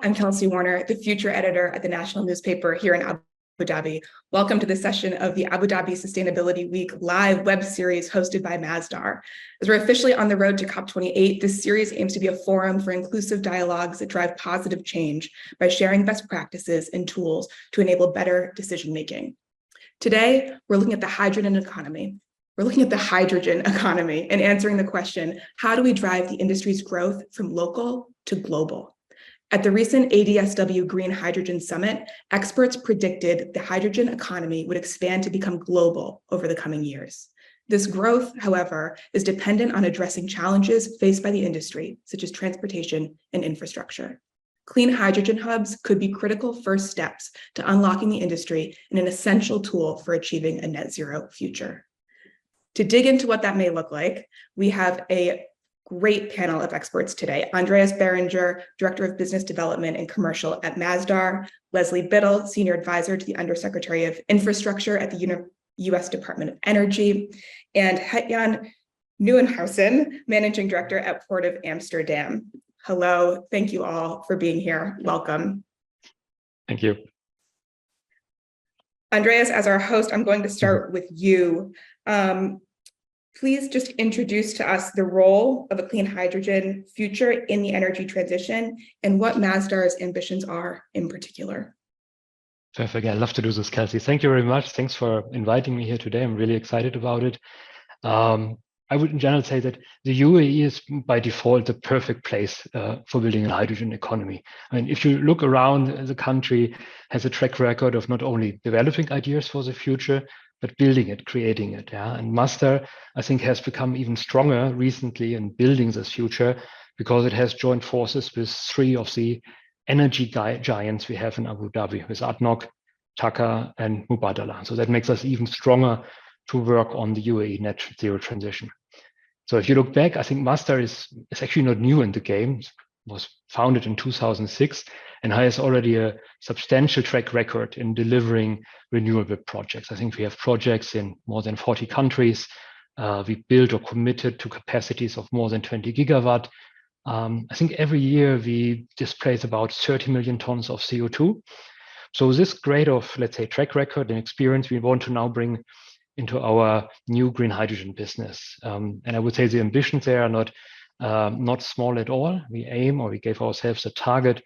I'm Kelsey Warner, the future editor at the national newspaper here in Abu Dhabi. Welcome to this session of the Abu Dhabi Sustainability Week live web series hosted by Masdar. As we're officially on the road to COP28, this series aims to be a forum for inclusive dialogues that drive positive change by sharing best practices and tools to enable better decision-making. Today, we're looking at the hydrogen economy. We're looking at the hydrogen economy and answering the question, how do we drive the industry's growth from local to global? At the recent ADSW Green Hydrogen Summit, experts predicted the hydrogen economy would expand to become global over the coming years. This growth, however, is dependent on addressing challenges faced by the industry, such as transportation and infrastructure. Clean hydrogen hubs could be critical first steps to unlocking the industry and an essential tool for achieving a net zero future. To dig into what that may look like, we have a great panel of experts today. Andreas Berenger, Director of Business Development and Commercial at Masdar, Leslie Biddle, Senior Advisor to the Undersecretary of Infrastructure at the U.S. Department of Energy, and Hetjan Nieuwenhuizen, Managing Director at Port of Amsterdam. Hello, thank you all for being here. Welcome. Thank you. Andreas, as our host, I'm going to start with you. Please just introduce to us the role of a clean hydrogen future in the energy transition and what Masdar's ambitions are in particular. Perfect. I'd love to do this, Kelsey. Thank you very much. Thanks for inviting me here today. I'm really excited about it. I would in general say that the UAE is by default the perfect place for building a hydrogen economy. I mean, if you look around, the country has a track record of not only developing ideas for the future, but building it, creating it. Yeah? And Masdar, I think, has become even stronger recently in building this future because it has joined forces with three of the energy giants we have in Abu Dhabi, with ADNOC, TAQA, and Mubadala. So that makes us even stronger to work on the UAE net zero transition. So if you look back, I think Masdar is actually not new in the game. It was founded in 2006 and has already a substantial track record in delivering renewable projects. I think we have projects in more than 40 countries. We built or committed to capacities of more than 20 gigawatt. I think every year we displace about 30 million tons of CO2. So this grade of, let's say, track record and experience we want to now bring into our new green hydrogen business. And I would say the ambitions there are not small at all. We aim, or we gave ourselves a target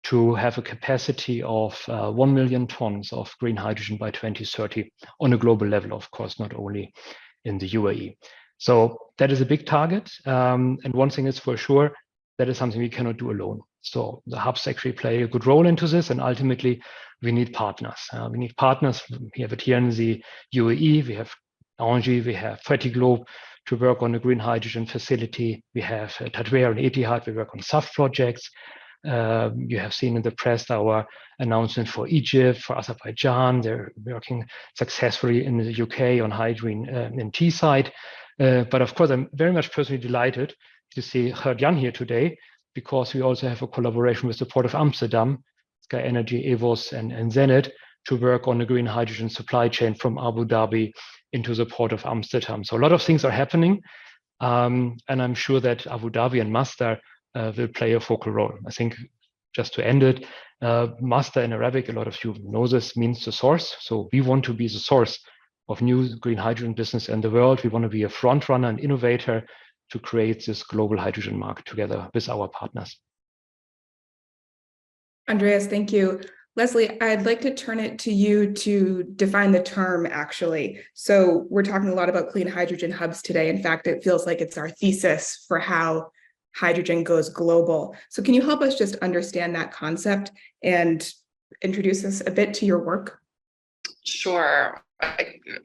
to have a capacity of 1 million tons of green hydrogen by 2030 on a global level, of course, not only in the UAE. So that is a big target. And one thing is for sure, that is something we cannot do alone. So the hubs actually play a good role into this, and ultimately we need partners. We need partners. We have it here in the UAE. We have Engie, we have Fertiglobe to work on a green hydrogen facility. We have Tadweer and Etihad. We work on SAF projects. You have seen in the press our announcement for Egypt, for Azerbaijan. They're working successfully in the UK on hydrogen and Teesside. But of course, I'm very much personally delighted to see Hetjan here today, because we also have a collaboration with the Port of Amsterdam, Sky Energy, EVOS, and Zenit to work on the green hydrogen supply chain from Abu Dhabi into the Port of Amsterdam. So a lot of things are happening, and I'm sure that Abu Dhabi and Masdar will play a focal role. I think, just to end it, Masdar in Arabic, a lot of you know this, means the source. So we want to be the source of new green hydrogen business in the world. We want to be a front runner and innovator to create this global hydrogen market together with our partners. Andreas, thank you. Leslie, I'd like to turn it to you to define the term, actually. So we're talking a lot about clean hydrogen hubs today. In fact, it feels like it's our thesis for how hydrogen goes global. So can you help us just understand that concept and introduce us a bit to your work? Sure.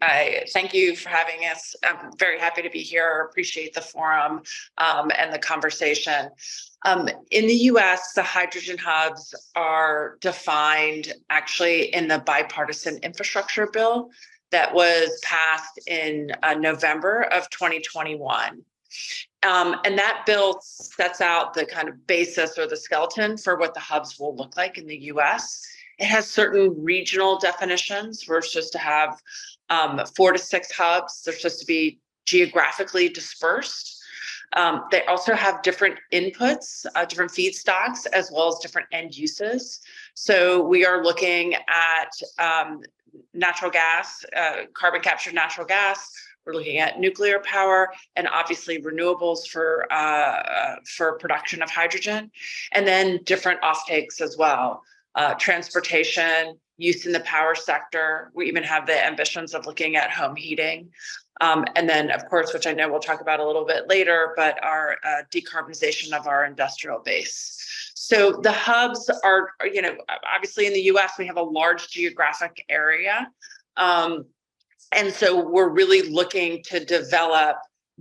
I thank you for having us. I'm very happy to be here. Appreciate the forum and the conversation. In the US, the hydrogen hubs are defined actually in the bipartisan infrastructure bill that was passed in November of 2021. And that bill sets out the kind of basis or the skeleton for what the hubs will look like in the US. It has certain regional definitions. We're supposed to have 4 to 6 hubs. They're supposed to be geographically dispersed. They also have different inputs, different feedstocks, as well as different end uses. So we are looking at natural gas, carbon captured natural gas. We're looking at nuclear power and obviously renewables for production of hydrogen, and then different offtakes as well. Transportation, use in the power sector. We even have the ambitions of looking at home heating. And then, of course, which I know we'll talk about a little bit later, but our decarbonization of our industrial base. So the hubs are, obviously in the US, we have a large geographic area. And so we're really looking to develop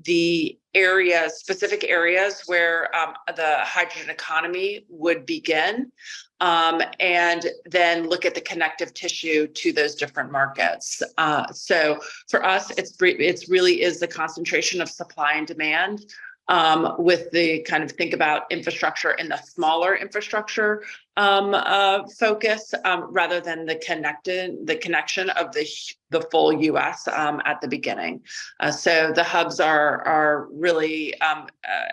the areas, specific areas where the hydrogen economy would begin, and then look at the connective tissue to those different markets. So for us, it's really is the concentration of supply and demand, with the kind of think about infrastructure in the smaller infrastructure focus, rather than the connection of the full US at the beginning. So the hubs are really,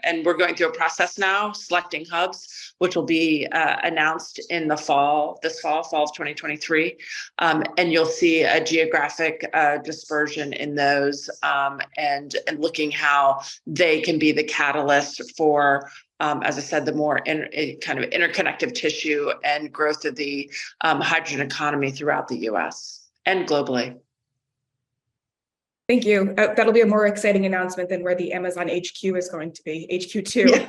and we're going through a process now, selecting hubs, which will be announced in the fall of 2023. And you'll see a geographic dispersion in those, and looking how they can be the catalyst for, as I said, the more kind of interconnective tissue and growth of the hydrogen economy throughout the US and globally. Thank you. That'll be a more exciting announcement than where the Amazon HQ is going to be, HQ2.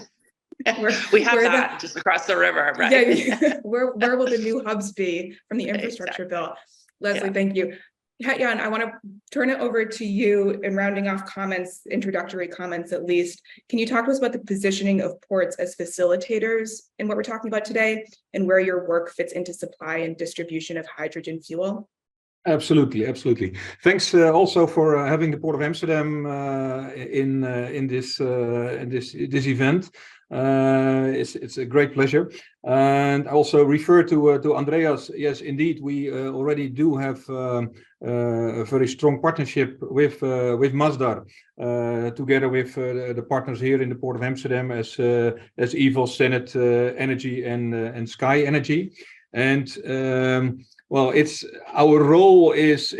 Yeah. We have that just across the river, right? Yeah. Where will the new hubs be from the infrastructure bill? Leslie, thank you. Jan, I want to turn it over to you in rounding off comments, introductory comments at least. Can you talk to us about the positioning of ports as facilitators in what we're talking about today, and where your work fits into supply and distribution of hydrogen fuel? Absolutely. Thanks also for having the Port of Amsterdam in this event. It's a great pleasure, and I also refer to Andreas. Yes, indeed, we already do have a very strong partnership with Masdar, together with the partners here in the Port of Amsterdam as EVOL, Senate Energy, and Sky Energy, and well, it's our role is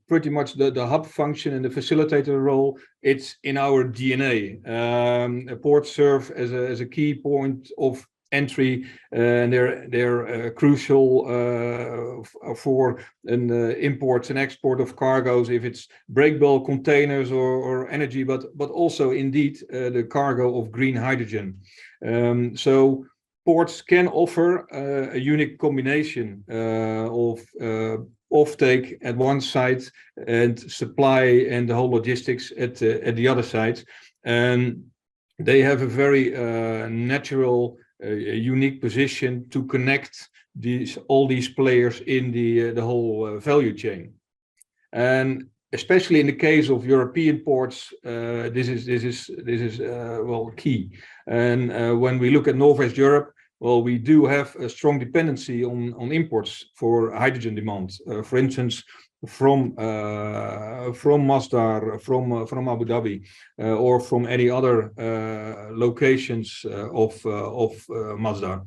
pretty much the hub function and the facilitator role. It's in our DNA. Ports serve as a key point of entry, and they're crucial for an imports and export of cargoes, if it's break bulk containers or energy, but also indeed the cargo of green hydrogen. So ports can offer a unique combination of offtake at one side and supply and the whole logistics at the other side. And they have a very natural, unique position to connect all these players in the whole value chain. And especially in the case of European ports, this is well key. And when we look at Northwest Europe, well, we do have a strong dependency on imports for hydrogen demand. For instance, from Masdar, from Abu Dhabi, or from any other locations of Masdar.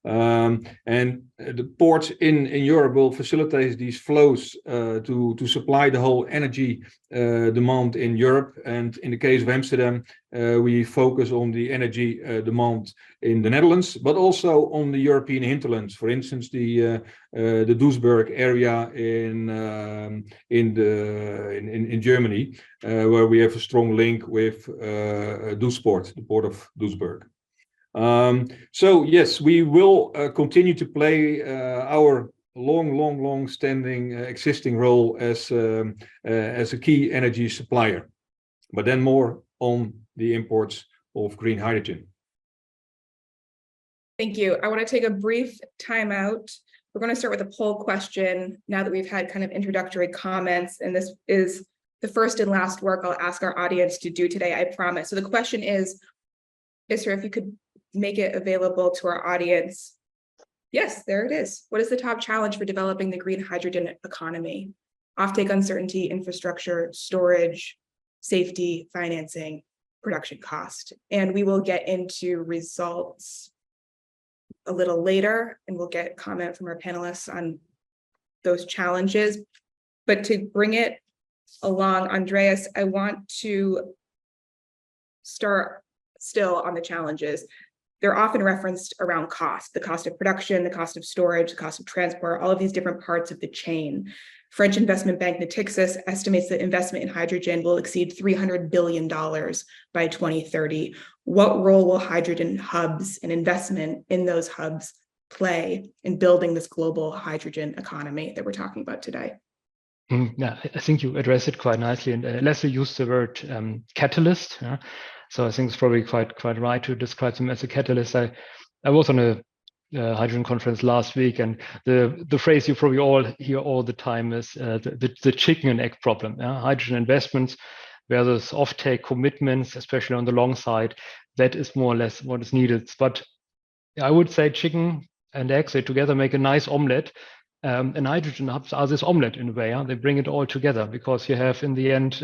And the ports in Europe will facilitate these flows to supply the whole energy demand in Europe. And in the case of Amsterdam, we focus on the energy demand in the Netherlands, but also on the European hinterlands. For instance, the Duisburg area in Germany, where we have a strong link with Duisport, the port of Duisburg. So yes, we will continue to play our long-standing existing role as a key energy supplier, but then more on the imports of green hydrogen. Thank you. I want to take a brief timeout. We're going to start with a poll question now that we've had kind of introductory comments, and this is the first and last work I'll ask our audience to do today, I promise. So the question is, Isra, if you could make it available to our audience. Yes, there it is. What is the top challenge for developing the green hydrogen economy? Offtake uncertainty, infrastructure, storage, safety, financing. production cost. And we will get into results a little later, and we'll get comment from our panelists on those challenges. But to bring it along, Andreas, I want to start still on the challenges. They're often referenced around cost, the cost of production, the cost of storage, the cost of transport, all of these different parts of the chain. French investment bank Natixis estimates that investment in hydrogen will exceed $300 billion by 2030. What role will hydrogen hubs and investment in those hubs play in building this global hydrogen economy that we're talking about today? Yeah, I think you addressed it quite nicely, and Leslie used the word catalyst. So I think it's probably quite right to describe them as a catalyst. I was on a hydrogen conference last week, and the phrase you probably all hear all the time is the chicken and egg problem. Hydrogen investments versus offtake commitments, especially on the long side, that is more or less what is needed. But I would say chicken and eggs, they together make a nice omelette. And hydrogen hubs are this omelette in a way. They bring it all together because you have in the end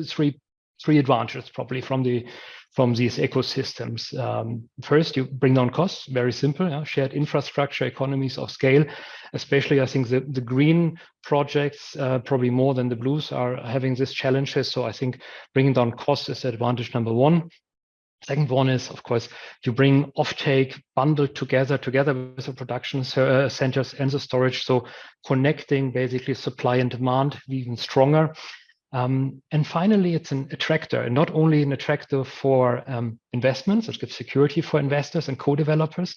three advantages probably from these ecosystems. First, you bring down costs, very simple, shared infrastructure, economies of scale. Especially, I think the green projects, probably more than the blues, are having these challenges. So I think bringing down costs is advantage number one. Second one is, of course, you bring offtake bundled together with the production centers and the storage. So connecting basically supply and demand even stronger. And finally, it's an attractor, and not only an attractor for investments, it gives security for investors and co-developers,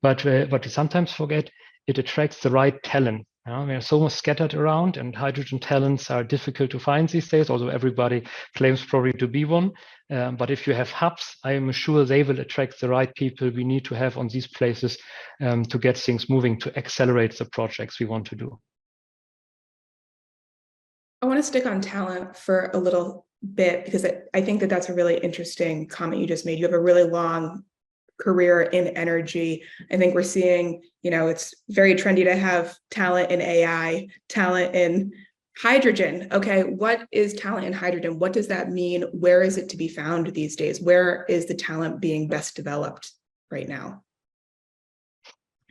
but we sometimes forget it attracts the right talent. We are so much scattered around, and hydrogen talents are difficult to find these days, although everybody claims probably to be one. But if you have hubs, I am sure they will attract the right people we need to have on these places to get things moving, to accelerate the projects we want to do. I want to stick on talent for a little bit, because I think that that's a really interesting comment you just made. You have a really long career in energy. I think we're seeing, it's very trendy to have talent in AI, talent in hydrogen. Okay, what is talent in hydrogen? What does that mean? Where is it to be found these days? Where is the talent being best developed right now?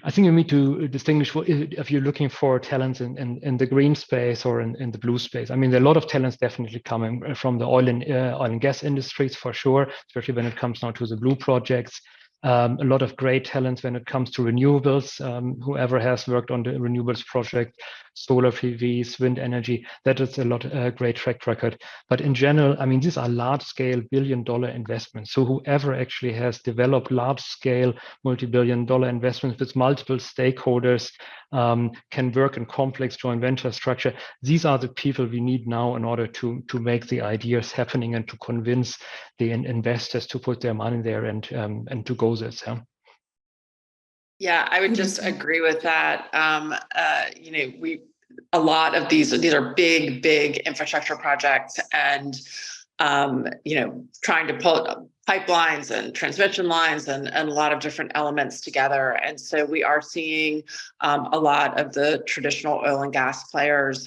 I think you need to distinguish if you're looking for talents in the green space or in the blue space. I mean, there are a lot of talents definitely coming from the oil and gas industries for sure, especially when it comes now to the blue projects. A lot of great talents when it comes to renewables. Whoever has worked on the renewables project, solar PVs, wind energy, that is a lot great track record. But in general, I mean, these are large-scale billion-dollar investments. So whoever actually has developed large-scale multi-billion-dollar investments with multiple stakeholders can work in complex joint venture structure. These are the people we need now in order to make the ideas happening and to convince the investors to put their money there and to go this. Yeah, I would just agree with that. A lot of these are big infrastructure projects, and trying to pull pipelines and transmission lines and a lot of different elements together. And so we are seeing a lot of the traditional oil and gas players,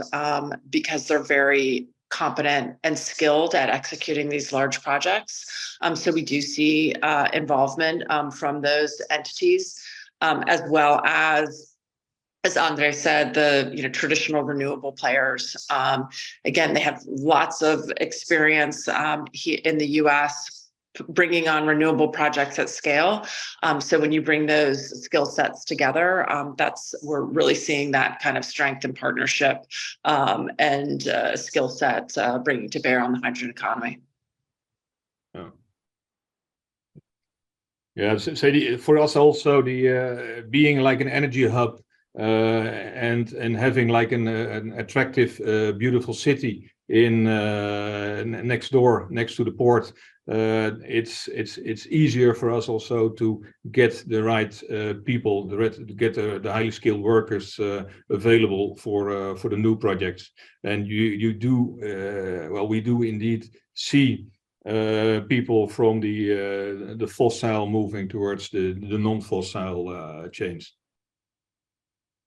because they're very competent and skilled at executing these large projects. So we do see involvement from those entities, as well as Andre said, the traditional renewable players. Again, they have lots of experience in the U.S. bringing on renewable projects at scale. So when you bring those skill sets together, we're really seeing that kind of strength and partnership and skill set bringing to bear on the hydrogen economy. Yeah, so for us also, the being like an energy hub and having like an attractive, beautiful city in next door, next to the port, it's easier for us also to get the right people, to get the highly skilled workers available for the new projects. And we do indeed see people from the fossil moving towards the non-fossil chains.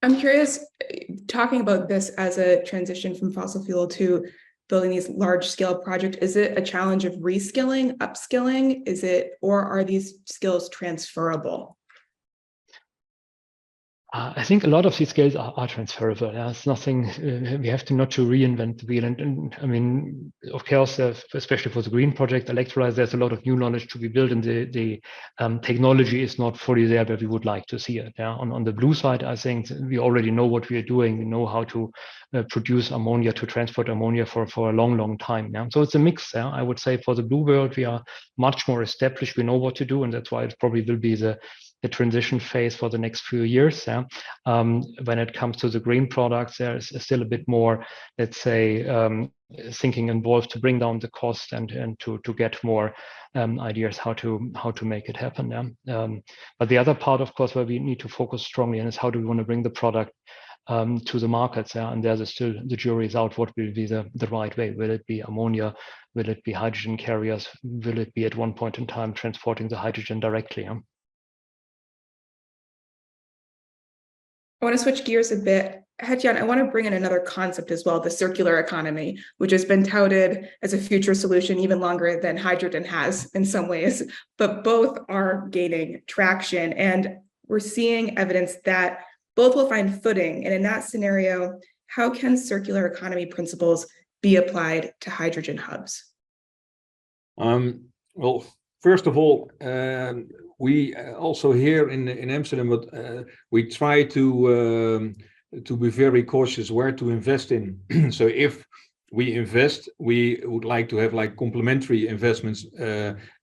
I'm curious, talking about this as a transition from fossil fuel to building these large scale projects? Is it a challenge of reskilling, upskilling? Or are these skills transferable? I think a lot of these skills are transferable. There's nothing, we have to not to reinvent the wheel. And I mean, of course, especially for the green project, electrolyzer, there's a lot of new knowledge to be built, and the technology is not fully there where we would like to see it. Yeah? On the blue side, I think we already know what we are doing. We know how to produce ammonia, to transport ammonia for a long time. Yeah? So it's a mix. Yeah? I would say for the blue world, we are much more established. We know what to do, and that's why it probably will be the transition phase for the next few years. Yeah? When it comes to the green products, there is still a bit more, let's say, thinking involved to bring down the cost and to get more ideas how to make it happen. Yeah? But the other part, of course, where we need to focus strongly on is how do we want to bring the product to the markets. Yeah? And there's still, the jury is out, what will be the right way. Will it be ammonia? Will it be hydrogen carriers? Will it be at one point in time transporting the hydrogen directly? Yeah? I want to switch gears a bit. Hetjan, I want to bring in another concept as well, the circular economy, which has been touted as a future solution even longer than hydrogen has in some ways, but both are gaining traction. And we're seeing evidence that both will find footing. And in that scenario, how can circular economy principles be applied to hydrogen hubs? Well, first of all, we also here in Amsterdam, but we try to be very cautious where to invest in. So if we invest, we would like to have like complementary investments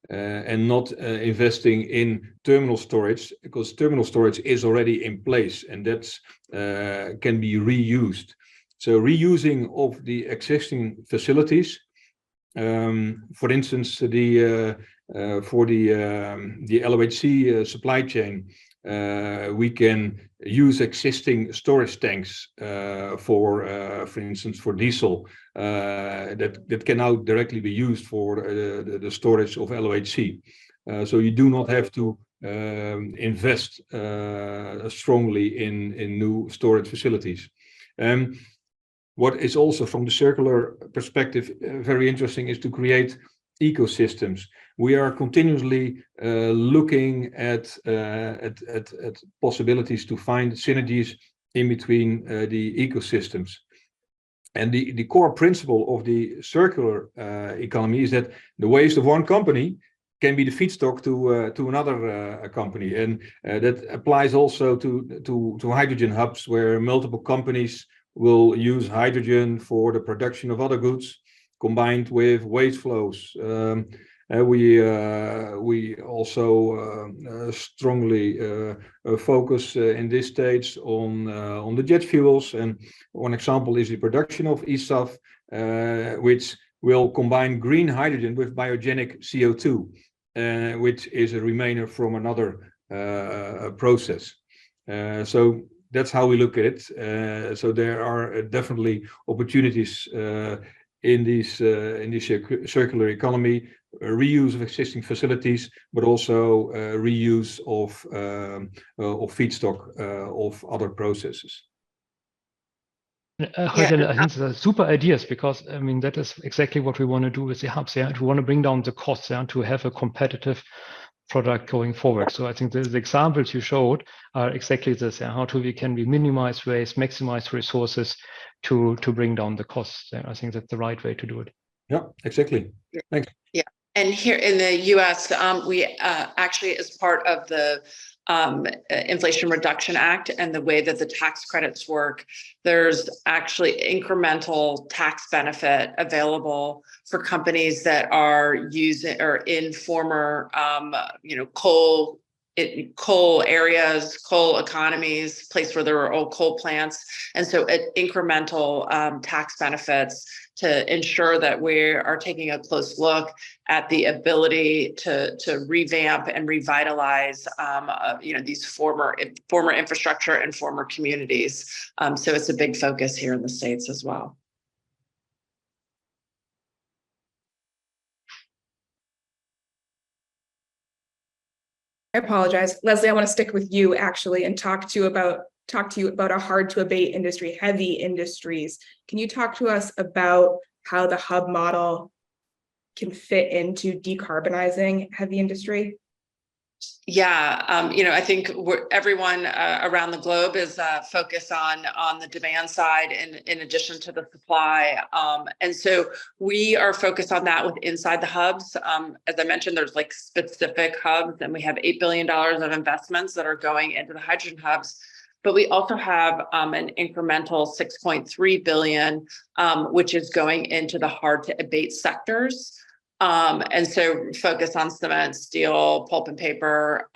and not investing in terminal storage, because terminal storage is already in place and that's can be reused. So reusing of the existing facilities, for instance, for the LOHC supply chain, we can use existing storage tanks for instance, for diesel that can now directly be used for the storage of LOHC. So you do not have to invest strongly in new storage facilities. What is also from the circular perspective very interesting is to create ecosystems. We are continuously looking at possibilities to find synergies in between the ecosystems. And the core principle of the circular economy is that the waste of one company can be the feedstock to another company, and that applies also to hydrogen hubs, where multiple companies will use hydrogen for the production of other goods combined with waste flows. We also strongly focus in this stage on the jet fuels, and one example is the production of eSAF, which will combine green hydrogen with biogenic CO2, which is a remainder from another process. So that's how we look at it. So there are definitely opportunities in this circular economy, reuse of existing facilities, but also reuse of feedstock of other processes. I think they're super ideas, because I mean that is exactly what we want to do with the hubs. Yeah, we want to bring down the costs, yeah, to have a competitive product going forward. So I think the examples you showed are exactly this. Yeah? How can we minimize waste, maximize resources to bring down the costs? Yeah? I think that's the right way to do it. Yeah, exactly. Thanks. Yeah, and here in the U.S., we actually, as part of the Inflation Reduction Act and the way that the tax credits work, there's actually incremental tax benefit available for companies that are using or in former, coal areas, coal economies, place where there were old coal plants. And so incremental tax benefits to ensure that we are taking a close look at the ability to revamp and revitalize, these former infrastructure and former communities. So it's a big focus here in the States as well. I apologize, Leslie. I want to stick with you actually and talk to you about a hard to abate industry, heavy industries. Can you talk to us about how the hub model can fit into decarbonizing heavy industry? Yeah, I think everyone around the globe is focused on the demand side in addition to the supply. And so we are focused on that with inside the hubs. As I mentioned, there's like specific hubs, and we have $8 billion of investments that are going into the hydrogen hubs. But we also have an incremental 6.3 billion, which is going into the hard to abate sectors. And so focus on cement, steel, pulp and paper,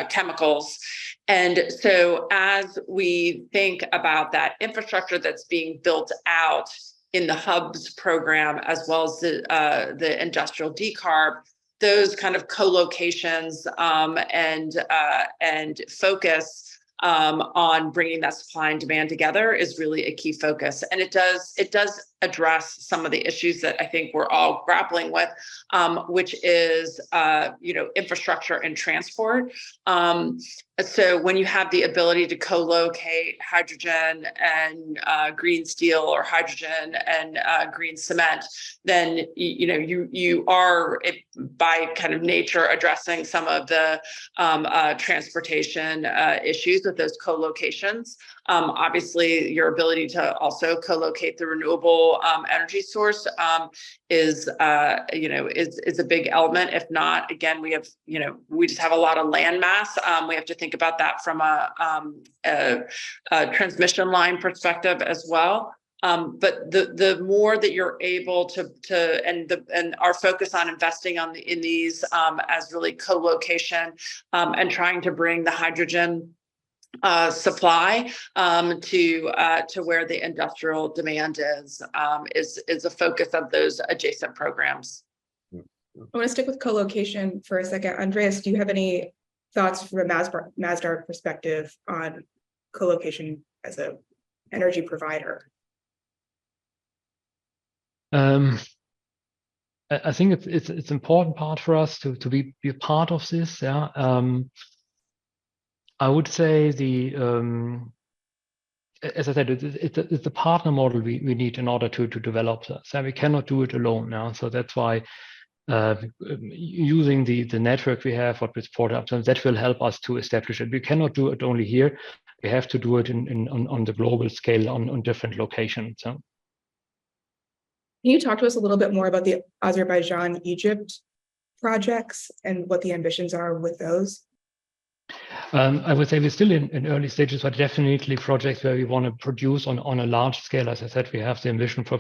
chemicals. And so as we think about that infrastructure that's being built out in the hubs program, as well as the industrial decarb, those kind of co-locations and focus on bringing that supply and demand together is really a key focus. And it does address some of the issues that I think we're all grappling with, which is, infrastructure and transport. So when you have the ability to co-locate hydrogen and green steel, or hydrogen and green cement, then you are, by kind of nature, addressing some of the transportation issues with those co-locations. Obviously, your ability to also co-locate the renewable energy source is a big element. If not, again, we just have a lot of land mass. We have to think about that from a transmission line perspective as well. But the more that you're able to and our focus on investing in these as really co-location and trying to bring the hydrogen supply to where the industrial demand is a focus of those adjacent programs. I want to stick with co-location for a second. Andreas, do you have any thoughts from a Masdar perspective on co-location as an energy provider? I think it's important part for us to be a part of this. Yeah. I would say as I said, it's a partner model we need in order to develop this. So we cannot do it alone now. So that's why using the network we have, what with Port, that will help us to establish it. We cannot do it only here. We have to do it on the global scale on different locations. So. Can you talk to us a little bit more about the Azerbaijan-Egypt projects and what the ambitions are with those? I would say we're still in early stages, but definitely projects where we want to produce on a large scale. As I said, we have the ambition for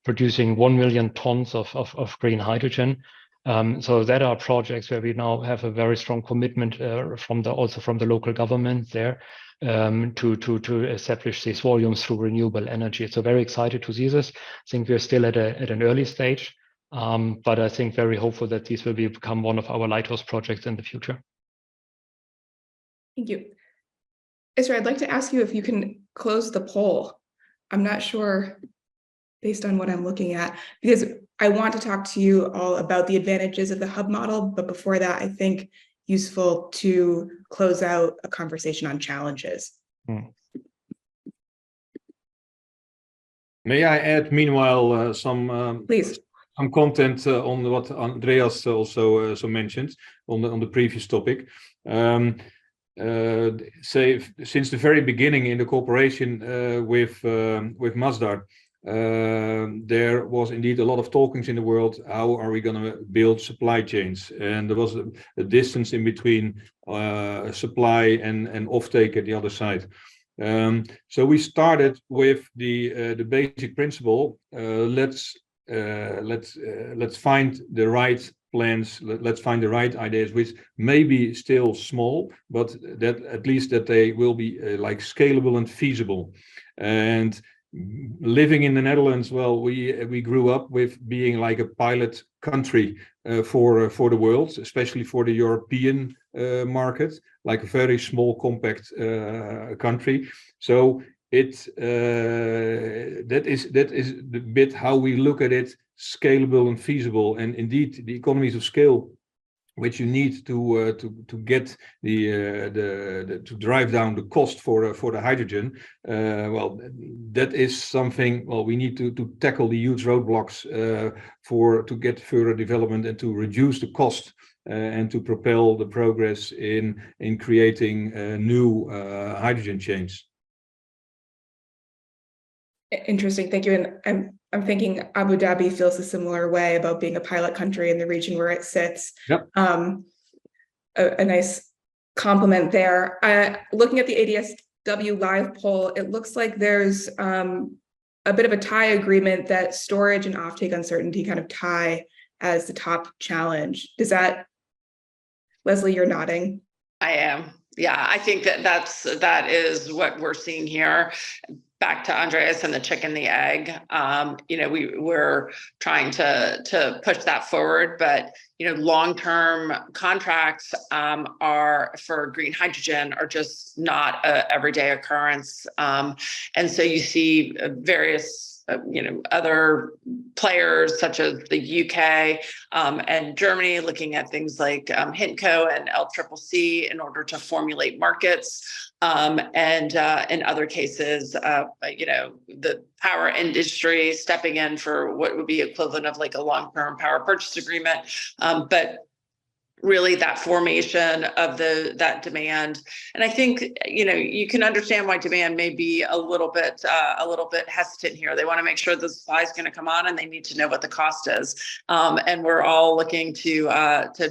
producing 1 million tons of green hydrogen. So that are projects where we now have a very strong commitment from the local government there to establish these volumes through renewable energy. So very excited to see this. I think we're still at an early stage, but I think very hopeful that these will become one of our lighthouse projects in the future. Thank you. Isra, I'd like to ask you if you can close the poll. I'm not sure based on what I'm looking at, because I want to talk to you all about the advantages of the hub model. But before that, I think useful to close out a conversation on challenges. May I add, meanwhile, some Please. Some content on what Andreas also mentioned on the previous topic. Say since the very beginning in the cooperation with Masdar, there was indeed a lot of talkings in the world. How are we going to build supply chains? And there was a distance in between supply and offtake at the other side. So we started with the basic principle. Let's find the right plans. Let's find the right ideas, which may be still small, but that at least that they will be like scalable and feasible. And living in the Netherlands, well, we grew up with being like a pilot country for the world, especially for the European market, like a very small, compact country. So that is the bit how we look at it, scalable and feasible. And indeed, the economies of scale which you need to get to drive down the cost for the hydrogen. Well, that is something. Well, we need to tackle the huge roadblocks to get further development and to reduce the cost and to propel the progress in creating new hydrogen chains. Interesting, thank you. And I'm thinking Abu Dhabi feels a similar way about being a pilot country in the region where it sits. Yep. A nice compliment there. Looking at the ADSW live poll, it looks like there's a bit of a tie agreement that storage and offtake uncertainty kind of tie as the top challenge. Does that, Leslie, you're nodding? I am. Yeah, I think that is what we're seeing here. Back to Andreas and the chicken, the egg. We're trying to push that forward, but long-term contracts are for green hydrogen are just not an everyday occurrence, and so you see various other players such as the UK and Germany looking at things like HINTCO and LCCC in order to formulate markets. And in other cases, the power industry stepping in for what would be equivalent of like a long-term power purchase agreement. But really that formation of that demand. And I think, you can understand why demand may be a little bit hesitant here. They want to make sure the supply is going to come on and they need to know what the cost is. And we're all looking to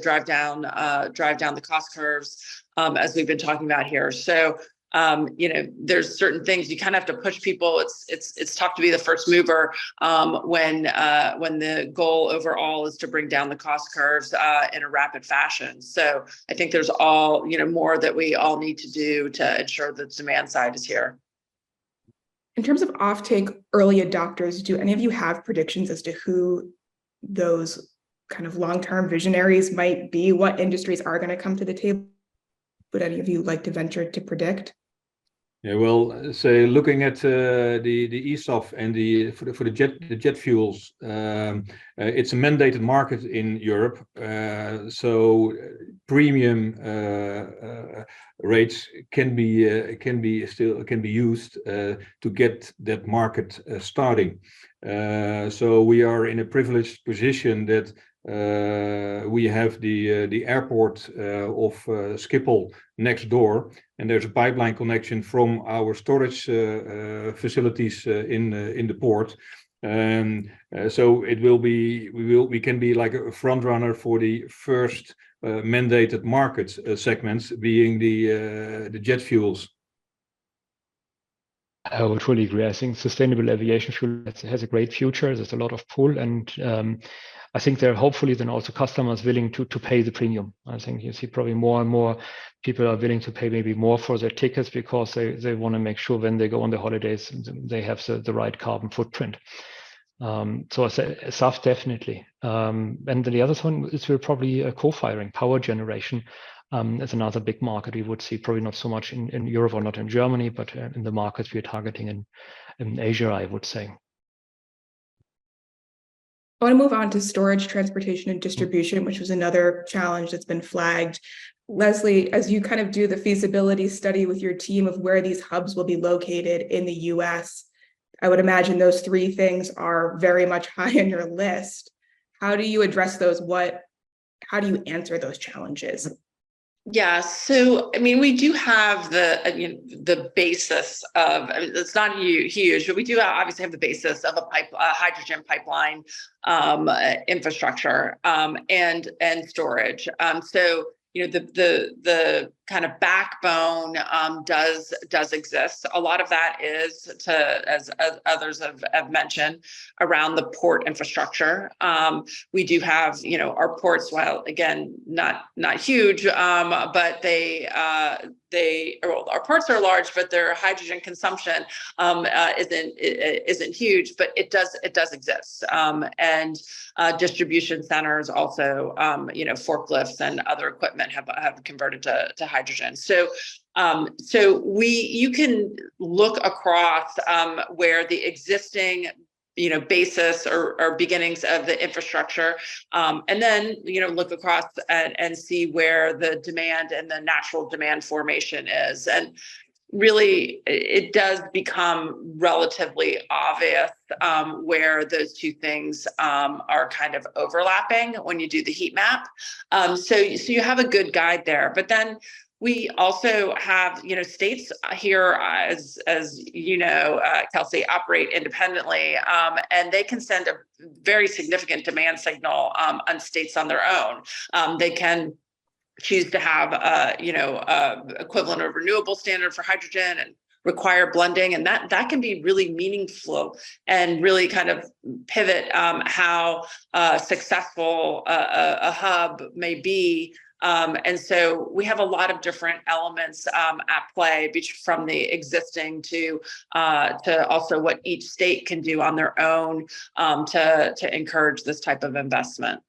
drive down the cost curves as we've been talking about here. So there's certain things you kind of have to push people. It's tough to be the first mover when the goal overall is to bring down the cost curves in a rapid fashion. So I think there's all more that we all need to do to ensure the demand side is here. In terms of offtake early adopters, do any of you have predictions as to who those kind of long-term visionaries might be? What industries are going to come to the table? Would any of you like to venture to predict? Yeah, well, say looking at the ESOF and for the jet fuels, it's a mandated market in Europe, so premium rates can be used to get that market starting. So we are in a privileged position that we have the airport of Schiphol next door, and there's a pipeline connection from our storage facilities in the port. So we can be like a front runner for the first mandated market segments, being the jet fuels. I would fully agree. I think sustainable aviation fuel has a great future. There's a lot of pull, and I think there are hopefully then also customers willing to pay the premium. I think you see probably more and more people are willing to pay maybe more for their tickets because they want to make sure when they go on the holidays they have the right carbon footprint. So I say SAF definitely. And then the other one is probably co-firing, power generation. As another big market we would see, probably not so much in Europe or not in Germany, but in the markets we're targeting in Asia, I would say. I want to move on to storage, transportation, and distribution, which was another challenge that's been flagged. Leslie, as you kind of do the feasibility study with your team of where these hubs will be located in the US, I would imagine those three things are very much high on your list. How do you address those? How do you answer those challenges? Yeah, so I mean, we do have the basis of, it's not huge, but we do obviously have the basis of a hydrogen pipeline infrastructure and storage. So the kind of backbone does exist. A lot of that is as others have mentioned, around the port infrastructure. We do have our ports, while again not huge, but our ports are large, but their hydrogen consumption isn't huge, but it does exist. And distribution centers also, forklifts and other equipment have converted to hydrogen. So you can look across where the existing basis or beginnings of the infrastructure, and then look across and see where the demand and the natural demand formation is. And really, it does become relatively obvious where those two things are kind of overlapping when you do the heat map. So you have a good guide there. But then we also have, states here, as Kelsey, operate independently, and they can send a very significant demand signal on states on their own. They can choose to have equivalent of renewable standard for hydrogen and require blending, and that can be really meaningful and really kind of pivot how successful a hub may be. And so we have a lot of different elements at play, from the existing to also what each state can do on their own to encourage this type of investment.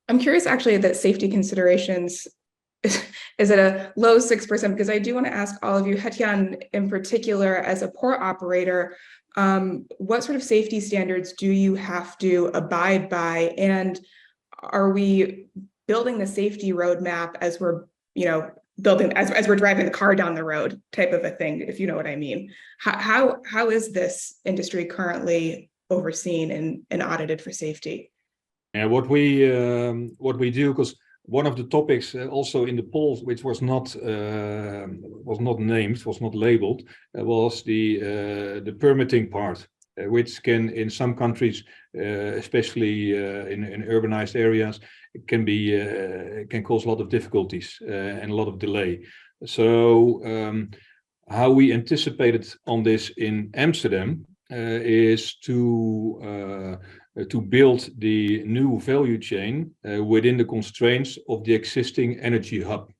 I'm curious actually that safety considerations is at a low 6%, because I do want to ask all of you, Hetyan in particular, as a port operator, what sort of safety standards do you have to abide by? And are we building the safety roadmap as we're, building as we're driving the car down the road type of a thing, if you know what I mean? How is this industry currently overseen and audited for safety? And what we do, because one of the topics also in the polls, which was not named, was not labeled, was the permitting part, which can, in some countries, especially in urbanized areas, can cause a lot of difficulties and a lot of delay. So how we anticipated on this in Amsterdam is to build the new value chain within the constraints of the existing energy hub.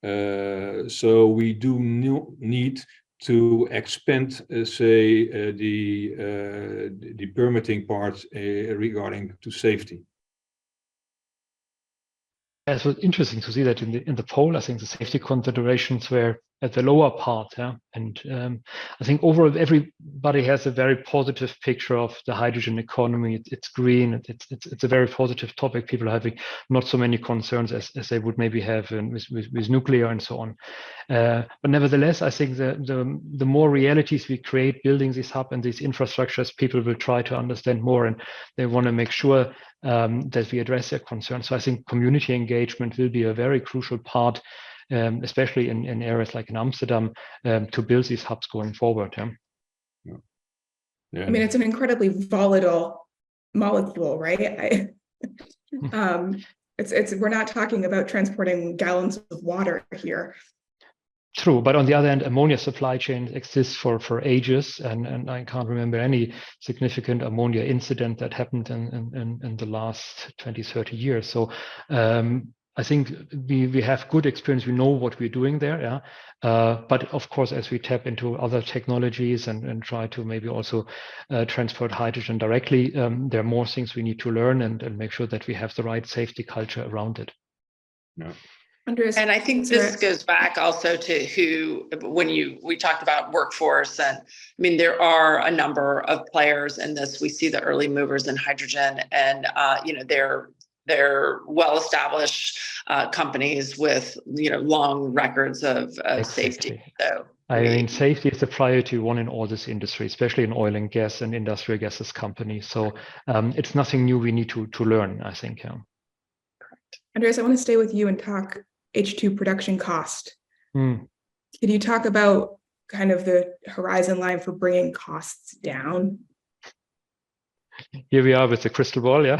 So we do need to expand, the permitting part regarding to safety. Yeah, so it's interesting to see that in the poll. I think the safety considerations were at the lower part, and I think overall everybody has a very positive picture of the hydrogen economy. It's green. It's a very positive topic. People are having not so many concerns as they would maybe have with nuclear and so on. But nevertheless, I think the more realities we create building this hub and these infrastructures, people will try to understand more, and they want to make sure that we address their concerns. So I think community engagement will be a very crucial part, especially in areas like in Amsterdam, to build these hubs going forward. I mean, it's an incredibly volatile molecule, right? We're not talking about transporting gallons of water here. True, but on the other hand, ammonia supply chain exists for ages, and I can't remember any significant ammonia incident that happened in the last 20, 30 years. So I think we have good experience. We know what we're doing there, but of course, as we tap into other technologies and try to maybe also transport hydrogen directly, there are more things we need to learn and make sure that we have the right safety culture around it. Yeah. Andreas, and I think this goes back also to we talked about workforce, and I mean, there are a number of players in this. We see the early movers in hydrogen, and they're well-established companies with long records of safety. So I mean, safety is the priority one in all this industry, especially in oil and gas and industrial gases companies. So it's nothing new we need to learn, I think. Yeah. Andreas, I want to stay with you and talk H2 production cost. Can you talk about kind of the horizon line for bringing costs down? Here we are with the crystal ball, yeah.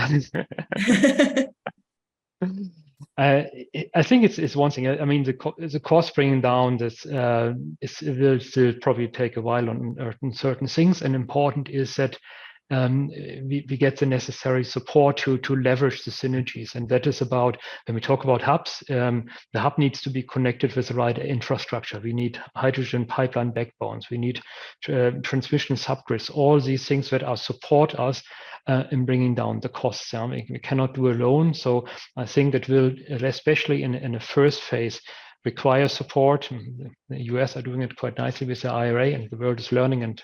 I think it's one thing. I mean, the cost bringing down this will still probably take a while on certain things, and important is that we get the necessary support to leverage the synergies. And that is about, when we talk about hubs, the hub needs to be connected with the right infrastructure. We need hydrogen pipeline backbones. We need transmission subgrids, all these things that are support us in bringing down the costs. We cannot do alone. So I think that will, especially in the first phase, require support. The US are doing it quite nicely with the IRA, and the world is learning and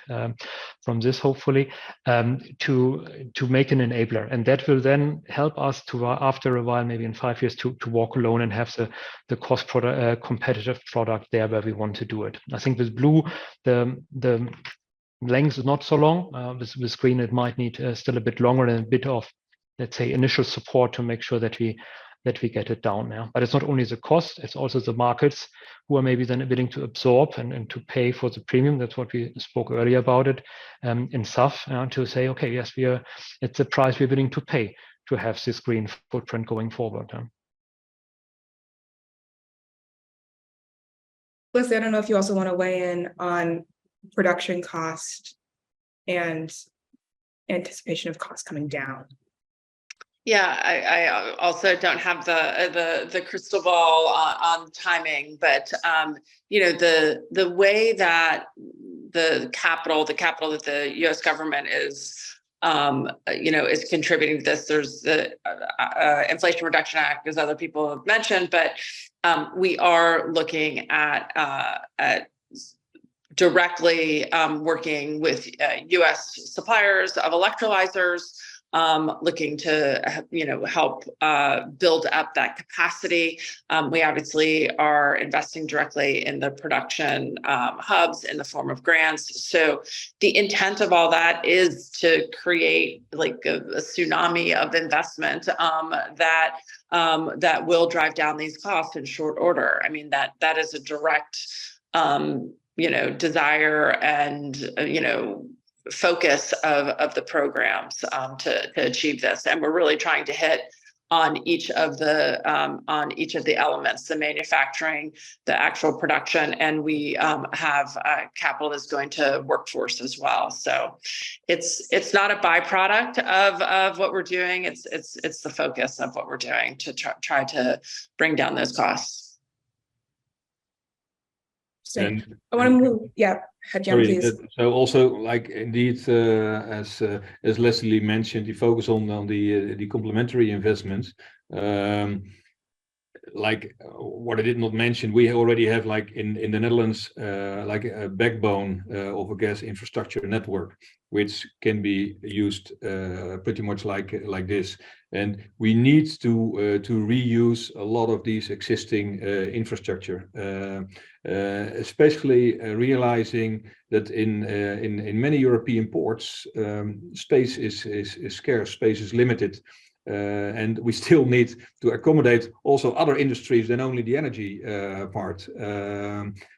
from this, hopefully, to make an enabler. And that will then help us to, after a while, maybe in 5 years, to walk alone and have the cost competitive product there where we want to do it. I think with blue, the length is not so long. With green, it might need still a bit longer and a bit of, let's say, initial support to make sure that we get it down now. But it's not only the cost, it's also the markets who are maybe then willing to absorb and to pay for the premium. That's what we spoke earlier about it in SAF, to say, okay, yes, it's the price we're willing to pay to have this green footprint going forward. Leslie, I don't know if you also want to weigh in on production cost and anticipation of costs coming down. Yeah, I also don't have the crystal ball on timing, but the way that the capital that the U.S. government is is contributing to this. There's the Inflation Reduction Act, as other people have mentioned, but we are looking at directly working with U.S. suppliers of electrolyzers, looking to help build up that capacity. We obviously are investing directly in the production hubs in the form of grants. So the intent of all that is to create like a tsunami of investment that will drive down these costs in short order. I mean, that is a direct desire and focus of the programs to achieve this, and we're really trying to hit on each of the elements, the manufacturing, the actual production, and we have capital that's going to workforce as well. So it's not a byproduct of what we're doing. It's the focus of what we're doing to try to bring down those costs. I want to move. Yeah, Jan, please. So also, like indeed, as Leslie mentioned, the focus on the complementary investments. Like what I did not mention, we already have like in the Netherlands, like a backbone of a gas infrastructure network, which can be used pretty much like this. And we need to reuse a lot of these existing infrastructure, especially realizing that in many European ports, space is scarce, space is limited. And we still need to accommodate also other industries than only the energy part.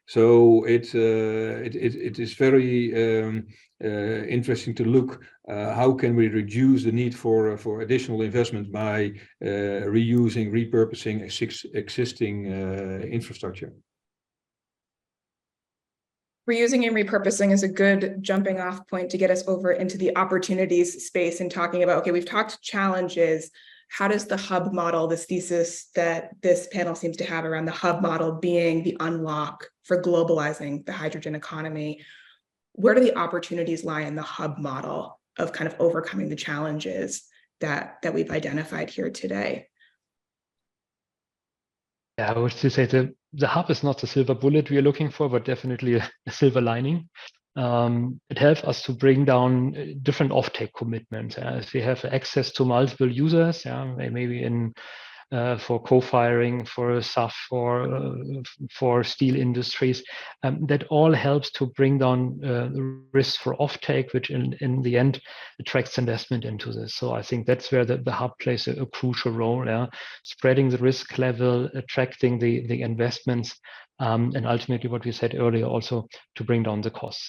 So it is very interesting to look how can we reduce the need for additional investment by reusing, repurposing existing infrastructure. Reusing and repurposing is a good jumping off point to get us over into the opportunities space and talking about, okay, we've talked challenges. How does the hub model, this thesis that this panel seems to have around the hub model being the unlock for globalizing the hydrogen economy, where do the opportunities lie in the hub model of kind of overcoming the challenges that we've identified here today? Yeah, I would still say the hub is not the silver bullet we are looking for, but definitely a silver lining. It helps us to bring down different offtake commitments. If we have access to multiple users, maybe for co-firing, for SAF, for steel industries, that all helps to bring down the risk for offtake, which in the end attracts investment into this. So I think that's where the hub plays a crucial role, spreading the risk level, attracting the investments, and ultimately what we said earlier, also to bring down the costs.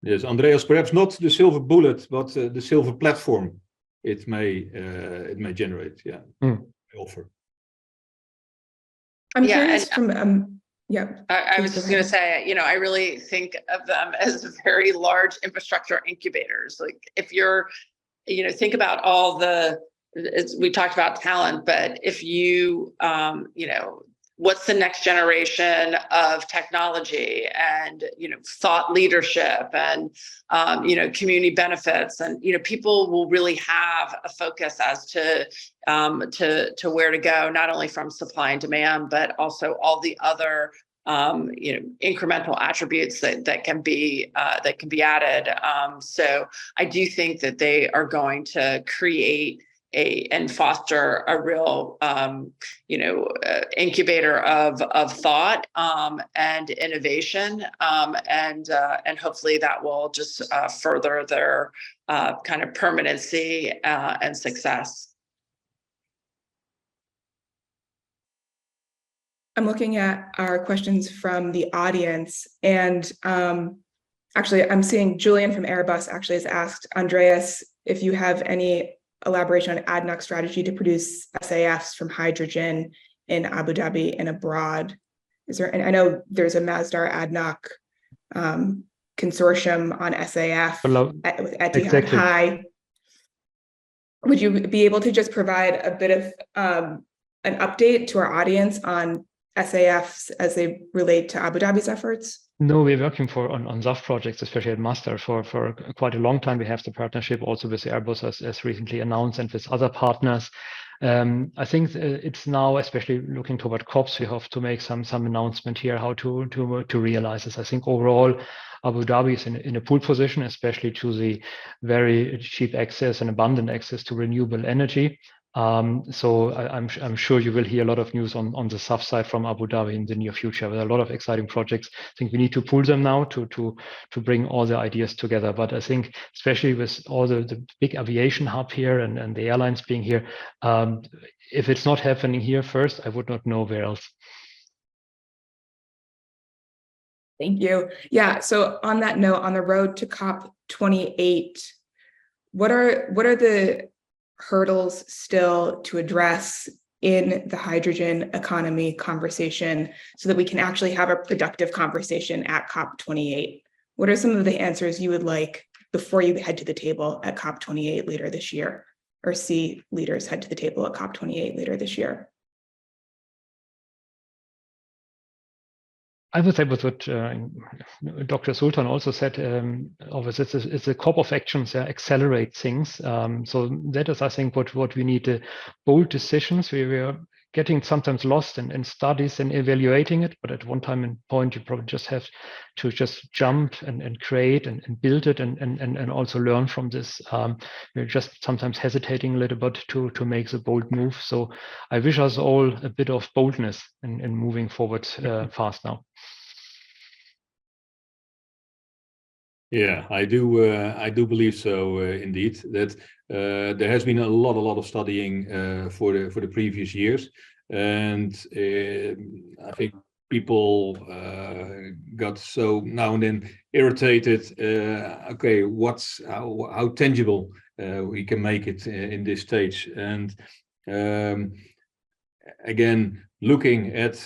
Yes, Andreas, perhaps not the silver bullet, but the silver platform. It may generate, offer. I'm curious from I was just going to say, I really think of them as very large infrastructure incubators. Like if you're, think about all we talked about talent, but if you, what's the next generation of technology and, thought leadership and, community benefits. And, people will really have a focus as to where to go, not only from supply and demand, but also all the other incremental attributes that can be added. So I do think that they are going to create and foster a real incubator of thought and innovation, and hopefully that will just further their kind of permanency and success. I'm looking at our questions from the audience, and actually I'm seeing Julian from Airbus actually has asked Andreas if you have any elaboration on ADNOC's strategy to produce SAFs from hydrogen in Abu Dhabi and abroad. Is there, and I know there's a Masdar ADNOC consortium on SAF with Etihad exactly. High. Would you be able to just provide a bit of an update to our audience on SAFs as they relate to Abu Dhabi's efforts? No, we're working on SAF projects, especially at Masdar, for quite a long time. We have the partnership also with Airbus, as recently announced, and with other partners. I think it's now, especially looking toward COPs, we have to make some announcement here how to realize this. I think overall, Abu Dhabi is in a pole position, especially to the very cheap access and abundant access to renewable energy. So I'm sure you will hear a lot of news on the SAF side from Abu Dhabi in the near future. There are a lot of exciting projects. I think we need to pool them now to bring all the ideas together. But I think especially with all the big aviation hub here and the airlines being here, if it's not happening here first, I would not know where else. Thank you. Yeah. So on that note, on the road to COP28, what are the hurdles still to address in the hydrogen economy conversation so that we can actually have a productive conversation at COP28? What are some of the answers you would like before you head to the table at COP28 later this year, or see leaders head to the table at COP28 later this year? I would say what Dr. Sultan also said, obviously it's a COP of actions that accelerate things. So that is, I think, what we need, bold decisions. We are getting sometimes lost in studies and evaluating it, but at one time and point, you probably just have to just jump and create and build it and also learn from this. We're just sometimes hesitating a little bit to make the bold move. So I wish us all a bit of boldness in moving forward fast now. Yeah, I do believe so. Indeed, that there has been a lot of studying for the previous years, and I think people got so now and then irritated. Okay, how tangible we can make it in this stage, and again, looking at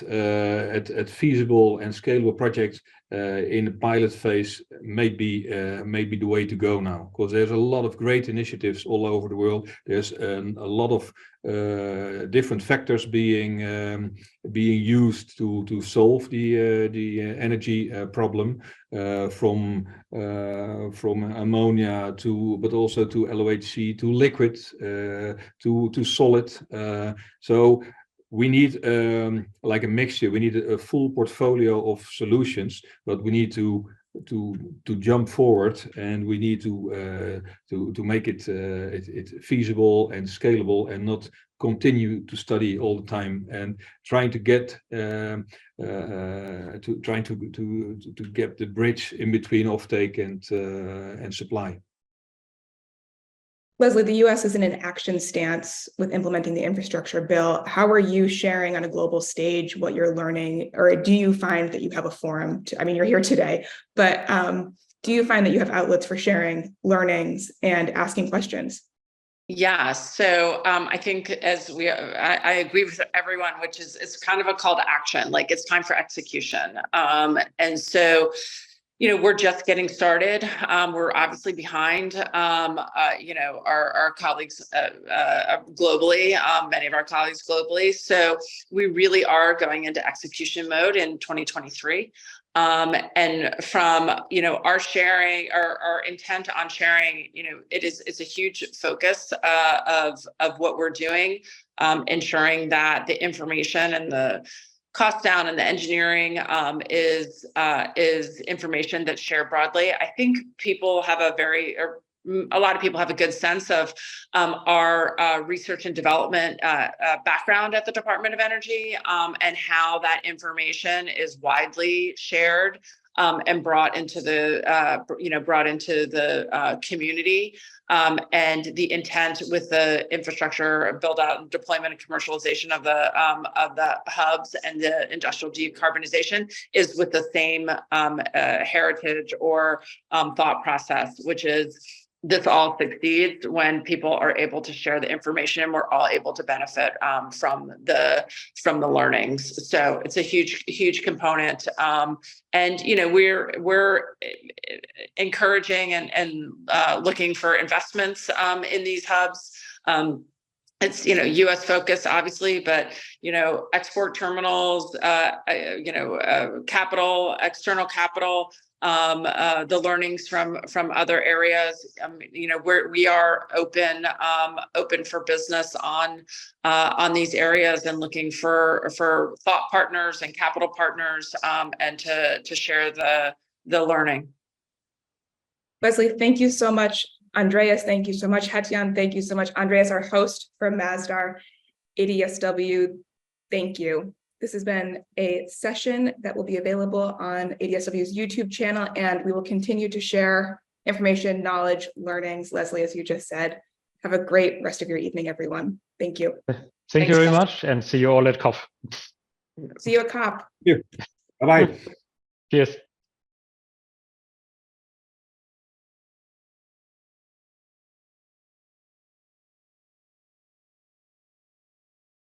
feasible and scalable projects in the pilot phase may be the way to go now, because there's a lot of great initiatives all over the world. There's a lot of different factors being used to solve the energy problem, from ammonia but also to LOHC, to liquid, to solid. So we need like a mixture. We need a full portfolio of solutions, but we need to jump forward, and we need to make it feasible and scalable, and not continue to study all the time and trying to get to get the bridge in between offtake and supply. Leslie, the U.S. is in an action stance with implementing the infrastructure bill. How are you sharing on a global stage what you're learning, or do you find that you have a forum I mean, you're here today, but do you find that you have outlets for sharing learnings and asking questions? Yeah, so I think I agree with everyone, which is, it's kind of a call to action, like it's time for execution. And so we're just getting started. We're obviously behind, our colleagues globally, many of our colleagues globally. So we really are going into execution mode in 2023. And from, our sharing, our intent on sharing, it's a huge focus of what we're doing, ensuring that the information and the cost down and the engineering is information that's shared broadly. I think people have a lot of people have a good sense of our research and development background at the Department of Energy, and how that information is widely shared and brought into the community. And the intent with the infrastructure build out and deployment and commercialization of the hubs and the industrial decarbonization is with the same heritage or thought process, which is this all succeeds when people are able to share the information, and we're all able to benefit from the learnings. So it's a huge component, and we're encouraging and looking for investments in these hubs. It's U.S. focused, obviously, but export terminals, capital, external capital. The learnings from other areas. We are open for business on these areas, and looking for thought partners and capital partners, and to share the learning. Leslie, thank you so much. Andreas, thank you so much. Hatian, thank you so much. Andreas, our host from Masdar, ADSW, thank you. This has been a session that will be available on ADSW's YouTube channel, and we will continue to share information, knowledge, learnings. Leslie, as you just said, have a great rest of your evening, everyone. Thank you. Thank you very much, and see you all at COP. See you at COP. Bye-bye. Cheers.